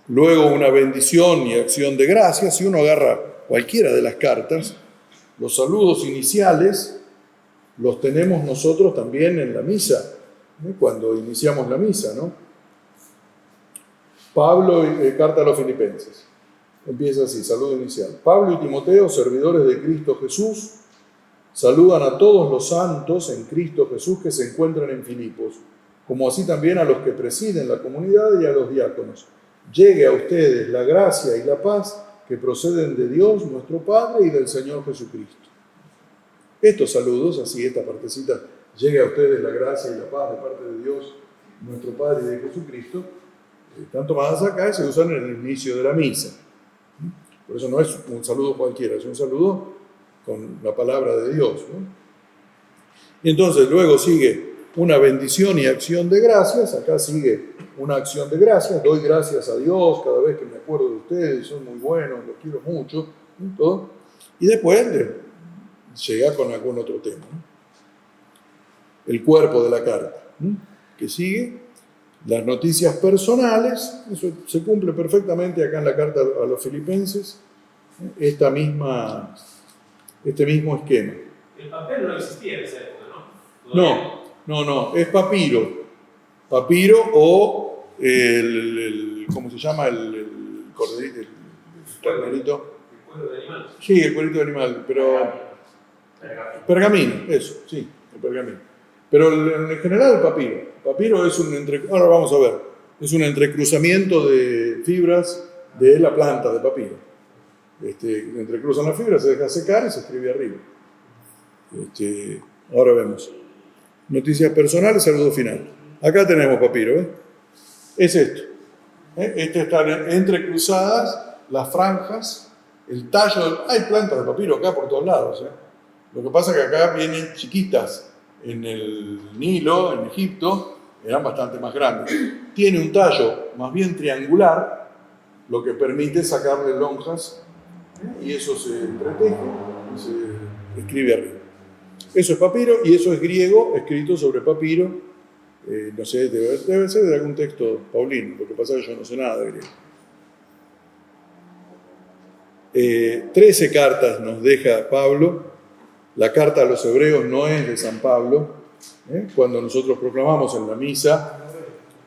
luego una bendición y acción de gracias. Si uno agarra cualquiera de las cartas, los saludos iniciales los tenemos nosotros también en la misa, ¿no? Cuando iniciamos la misa, ¿no? Pablo, carta a los Filipenses, empieza así, saludo inicial. Pablo y Timoteo, servidores de Cristo Jesús, saludan a todos los santos en Cristo Jesús que se encuentran en Filipos, como así también a los que presiden la comunidad y a los diáconos. Llegue a ustedes la gracia y la paz que proceden de Dios, nuestro Padre, y del Señor Jesucristo. Estos saludos, así esta partecita, llegue a ustedes la gracia y la paz de parte de Dios, nuestro Padre, y de Jesucristo, están tomadas acá y se usan en el inicio de la misa. Por eso no es un saludo cualquiera, es un saludo con la palabra de Dios, ¿no? Y entonces luego sigue una bendición y acción de gracias. Acá sigue una acción de gracias. Doy gracias a Dios cada vez que me acuerdo de ustedes, son muy buenos, los quiero mucho, ¿no? Todo. Y después llega con algún otro tema, ¿no? El cuerpo de la carta, ¿no? Que sigue. Las noticias personales, eso se cumple perfectamente acá en la carta a los Filipenses, este mismo esquema. El papel no existía en esa época, ¿no? No, es papiro. Papiro o ¿cómo se llama? El corderito, el carnerito. El cuero de animal. Sí, el cuerito de animal, pero pergamino, eso, sí, el pergamino. Pero en general el papiro. Papiro es ahora vamos a ver, es un entrecruzamiento de fibras de la planta de papiro. Entrecruzan las fibras, se deja secar y se escribe arriba. Ahora vemos. Noticias personales, saludo final. Acá tenemos papiro, ¿eh? Es esto. Están entrecruzadas las franjas, el tallo. Hay plantas de papiro acá por todos lados, ¿eh? Lo que pasa es que acá vienen chiquitas. En el Nilo, en Egipto, eran bastante más grandes. Tiene un tallo más bien triangular, lo que permite sacarle lonjas, y eso se entreteje y se escribe arriba. Eso es papiro, y eso es griego, escrito sobre papiro. No sé, debe ser de algún texto paulino, lo que pasa es que yo no sé nada de griego. 13 cartas nos deja Pablo. La carta a los hebreos no es de San Pablo. Cuando nosotros proclamamos en la misa,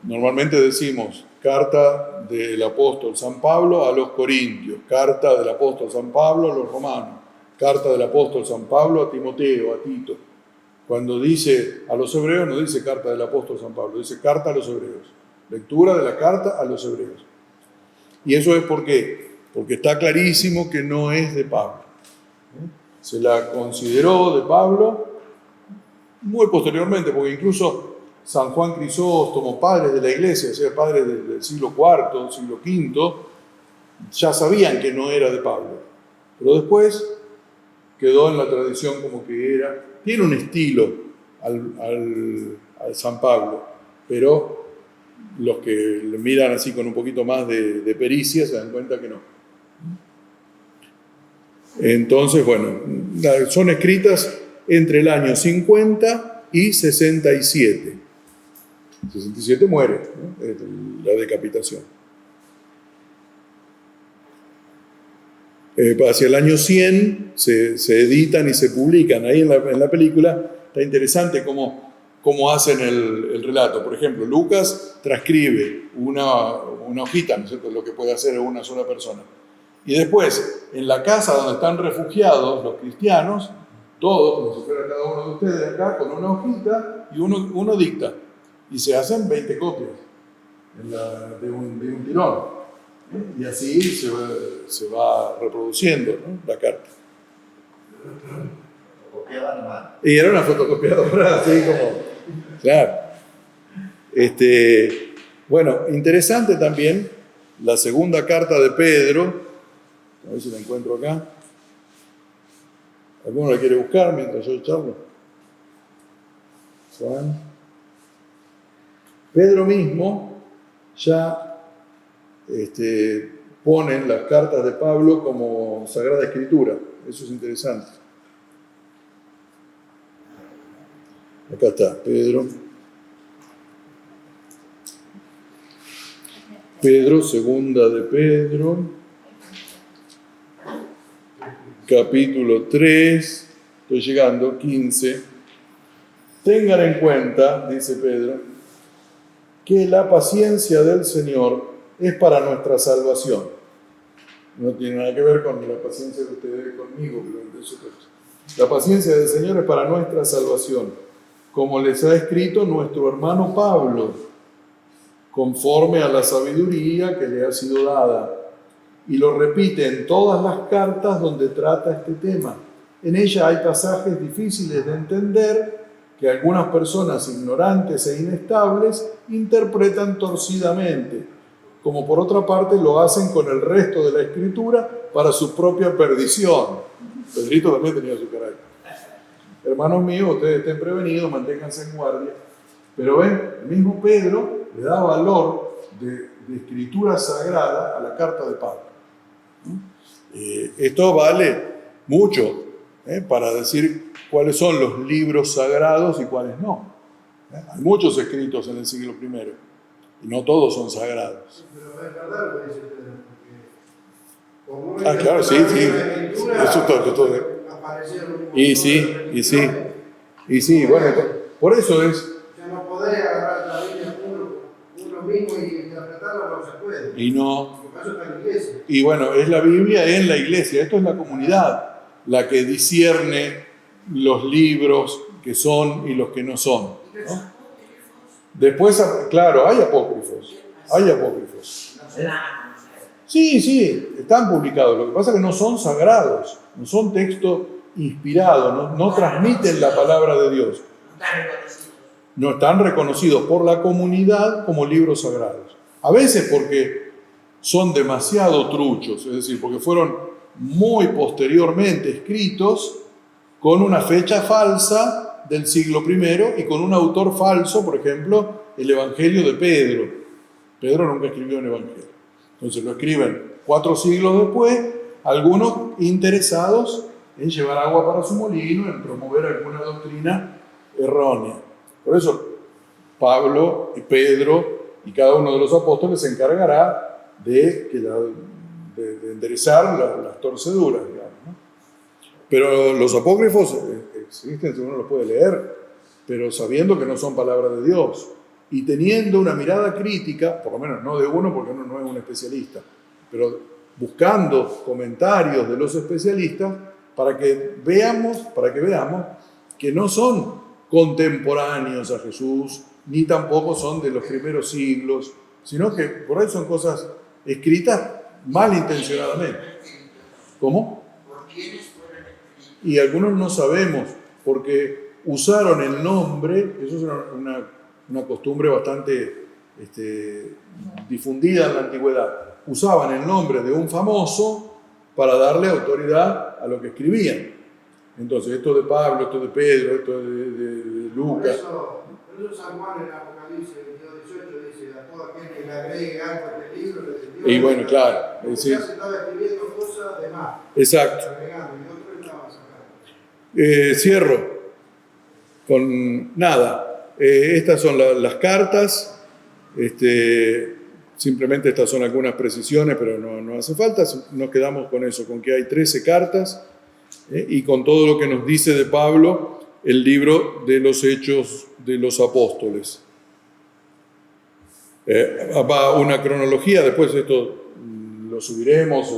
normalmente decimos carta del apóstol San Pablo a los corintios, carta del apóstol San Pablo a los romanos, carta del apóstol San Pablo a Timoteo, a Tito. Cuando dice a los hebreos, no dice carta del apóstol San Pablo, dice carta a los hebreos. Lectura de la carta a los hebreos. Y eso es porque está clarísimo que no es de Pablo. Se la consideró de Pablo muy posteriormente, porque incluso San Juan Crisóstomo, padres de la iglesia, o sea, padres del siglo IV, siglo V, ya sabían que no era de Pablo. Pero después quedó en la tradición como que era. Tiene un estilo al San Pablo, pero los que le miran así con un poquito más de pericia se dan cuenta que no. Entonces, bueno, son escritas entre el año 50 y 67. 67 muere, ¿no? La decapitación. Hacia el año 100 se editan y se publican. Ahí en la película está interesante cómo hacen el relato. Por ejemplo, Lucas transcribe una hojita, ¿no es cierto?, lo que puede hacer una sola persona. Y después, en la casa donde están refugiados los cristianos, todos, como si fuera cada uno de ustedes acá, con una hojita y uno dicta. Y se hacen 20 copias de un tirón. Y así se va reproduciendo, ¿no?, la carta. Y era una fotocopiadora, así como... Claro. Bueno, interesante también la segunda carta de Pedro. A ver si la encuentro acá. ¿Alguno la quiere buscar mientras yo charlo? Juan. Pedro mismo ya ponen las cartas de Pablo como Sagrada Escritura. Eso es interesante. Acá está, Pedro. Segunda de Pedro, capítulo 3, estoy llegando, 15. Tengan en cuenta, dice Pedro, que la paciencia del Señor es para nuestra salvación. No tiene nada que ver con la paciencia de ustedes conmigo, pero eso es. La paciencia del Señor es para nuestra salvación, como les ha escrito nuestro hermano Pablo, conforme a la sabiduría que le ha sido dada. Y lo repite en todas las cartas donde trata este tema. En ella hay pasajes difíciles de entender que algunas personas ignorantes e inestables interpretan torcidamente, como por otra parte lo hacen con el resto de la Escritura para su propia perdición. Pedrito también tenía su carácter. Hermanos míos, ustedes estén prevenidos, manténganse en guardia. Pero ven, el mismo Pedro le da valor de escritura sagrada a la carta de Pablo. Esto vale mucho para decir cuáles son los libros sagrados y cuáles no. Hay muchos escritos en el siglo I y no todos son sagrados. Pero es verdad lo que dice Pedro, porque como claro, sí. Eso todo. Y sí, bueno, por eso es. Ya no podés agarrar la Biblia uno mismo y interpretarla, no se puede. Y no. Porque eso está en la iglesia. Y bueno, es la Biblia en la iglesia. Esto es la comunidad la que discierne los libros que son y los que no son, ¿no? Después, claro, hay apócrifos. Sí, están publicados. Lo que pasa es que no son sagrados, no son textos inspirados, no transmiten la palabra de Dios. No están reconocidos por la comunidad como libros sagrados. A veces porque son demasiado truchos, es decir, porque fueron muy posteriormente escritos con una fecha falsa del siglo I y con un autor falso, por ejemplo, el Evangelio de Pedro. Pedro nunca escribió un Evangelio. Entonces lo escriben 4 siglos después, algunos interesados en llevar agua para su molino, en promover alguna doctrina errónea. Por eso Pablo y Pedro y cada uno de los apóstoles se encargará de enderezar las torceduras, digamos, ¿no? Pero los apócrifos existen, uno los puede leer, pero sabiendo que no son palabra de Dios y teniendo una mirada crítica, por lo menos no de uno porque uno no es un especialista, pero buscando comentarios de los especialistas para que veamos que no son contemporáneos a Jesús, ni tampoco son de los primeros siglos, sino que por ahí son cosas escritas malintencionadamente. ¿Cómo? Y algunos no sabemos, porque usaron el nombre, eso es una costumbre bastante difundida en la antigüedad, usaban el nombre de un famoso para darle autoridad a lo que escribían. Entonces, esto de Pablo, esto de Pedro, esto de Lucas. Por eso San Juan en el Apocalipsis 22:18 dice: a todo aquel que le agregue algo a este libro, le dio. Y bueno, claro. Ya se estaba escribiendo cosas de más. Exacto. Agregando, y otro estaba sacando. Cierro. con nada. Estas son las cartas. Simplemente estas son algunas precisiones, pero no hace falta. Nos quedamos con eso, con que hay 13 cartas y con todo lo que nos dice de Pablo el libro de los Hechos de los Apóstoles. Va una cronología, después esto lo subiremos,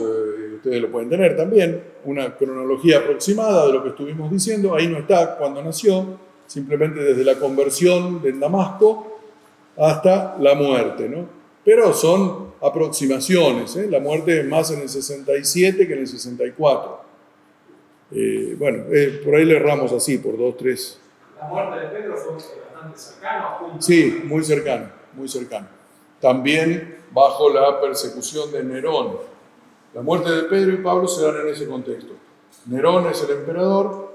ustedes lo pueden tener también, una cronología aproximada de lo que estuvimos diciendo. Ahí no está cuando nació, simplemente desde la conversión en Damasco hasta la muerte, ¿no? Pero son aproximaciones, ¿eh? La muerte es más en el 67 que en el 64. Por ahí le erramos así, por 2, 3. La muerte de Pedro fue bastante cercana o junto. Sí, muy cercano, muy cercano. También bajo la persecución de Nerón. La muerte de Pedro y Pablo se dan en ese contexto. Nerón es el emperador,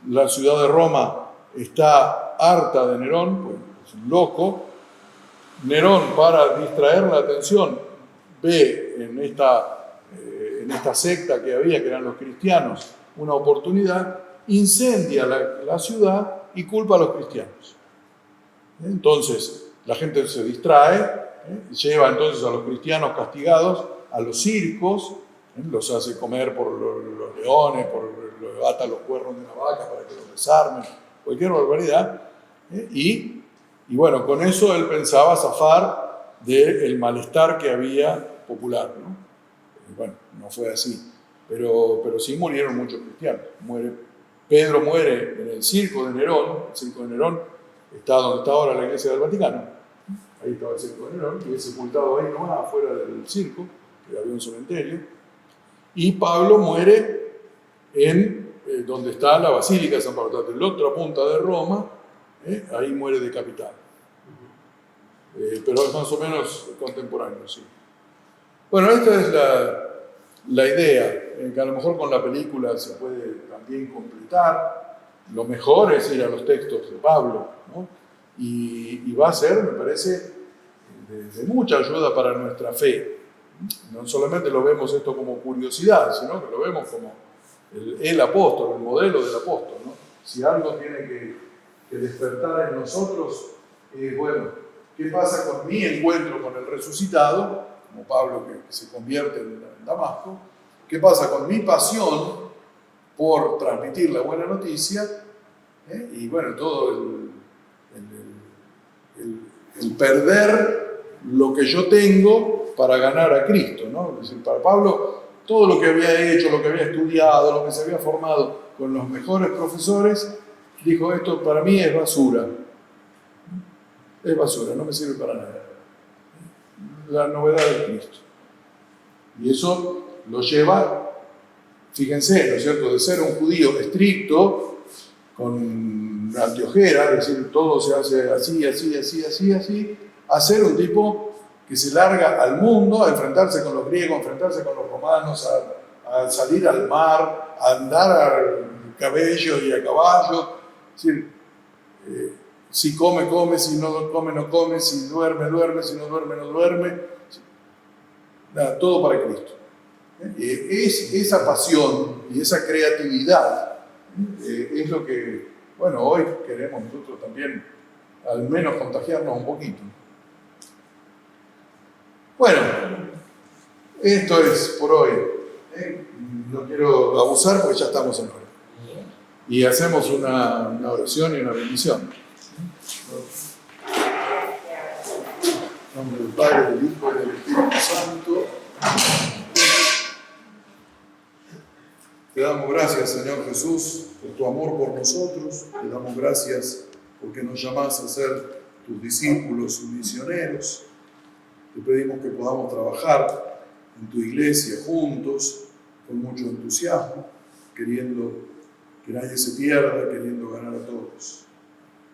la ciudad de Roma está harta de Nerón, pues es un loco. Nerón, para distraer la atención, ve en esta secta que había, que eran los cristianos, una oportunidad, incendia la ciudad y culpa a los cristianos. Entonces, la gente se distrae, lleva entonces a los cristianos castigados a los circos, los hace comer por los leones, los ata los cuernos de una vaca para que los desarmen, cualquier barbaridad. Y bueno, con eso él pensaba zafar del malestar que había popular, ¿no? Bueno, no fue así, pero sí murieron muchos cristianos. Pedro muere en el circo de Nerón. El circo de Nerón está donde está ahora la iglesia del Vaticano. Ahí estaba el circo de Nerón, y es sepultado ahí nomás, afuera del circo, que había un cementerio. Y Pablo muere en donde está la Basílica de San Pablo, en la otra punta de Roma, ahí muere decapitado. Pero es más o menos contemporáneo, sí. Bueno, esta es la idea, que a lo mejor con la película se puede también completar. Lo mejor es ir a los textos de Pablo, ¿no? Y va a ser, me parece, de mucha ayuda para nuestra fe. No solamente lo vemos esto como curiosidad, sino que lo vemos como el apóstol, el modelo del apóstol, ¿no? Si algo tiene que despertar en nosotros, bueno, ¿qué pasa con mi encuentro con el resucitado, como Pablo que se convierte en Damasco? ¿Qué pasa con mi pasión por transmitir la buena noticia? Y bueno, todo el perder lo que yo tengo para ganar a Cristo, ¿no? Es decir, para Pablo, todo lo que había hecho, lo que había estudiado, lo que se había formado con los mejores profesores, dijo: esto para mí es basura. Es basura, no me sirve para nada. La novedad de Cristo. Y eso lo lleva, fíjense, ¿no es cierto?, de ser un judío estricto, con anteojera, es decir, todo se hace así, a ser un tipo que se larga al mundo a enfrentarse con los griegos, a enfrentarse con los romanos, a salir al mar, a andar al cabello y a caballo. Es decir, si come, come, si no come, no come, si duerme, duerme, si no duerme, no duerme. Nada, todo para Cristo. Es esa pasión y esa creatividad es lo que, bueno, hoy queremos nosotros también al menos contagiarnos un poquito. Bueno, esto es por hoy. No quiero abusar porque ya estamos en hora. Y hacemos una oración y una bendición. En nombre del Padre, del Hijo y del Espíritu Santo. Te damos gracias, Señor Jesús, por tu amor por nosotros. Te damos gracias porque nos llamás a ser tus discípulos y misioneros. Te pedimos que podamos trabajar en tu iglesia juntos, con mucho entusiasmo, queriendo que nadie se pierda, queriendo ganar a todos.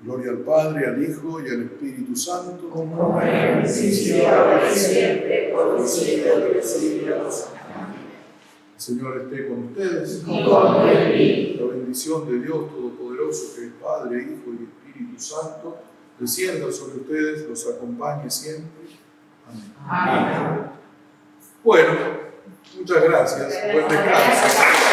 Gloria al Padre, al Hijo y al Espíritu Santo. Como en el principio, ahora y siempre, por los siglos de los siglos. Amén. El Señor esté con ustedes. Y con el mío. La bendición de Dios Todopoderoso, que es Padre, Hijo y Espíritu Santo, descienda sobre ustedes, los acompañe siempre. Amén. Amén. Bueno, muchas gracias. Buen descanso.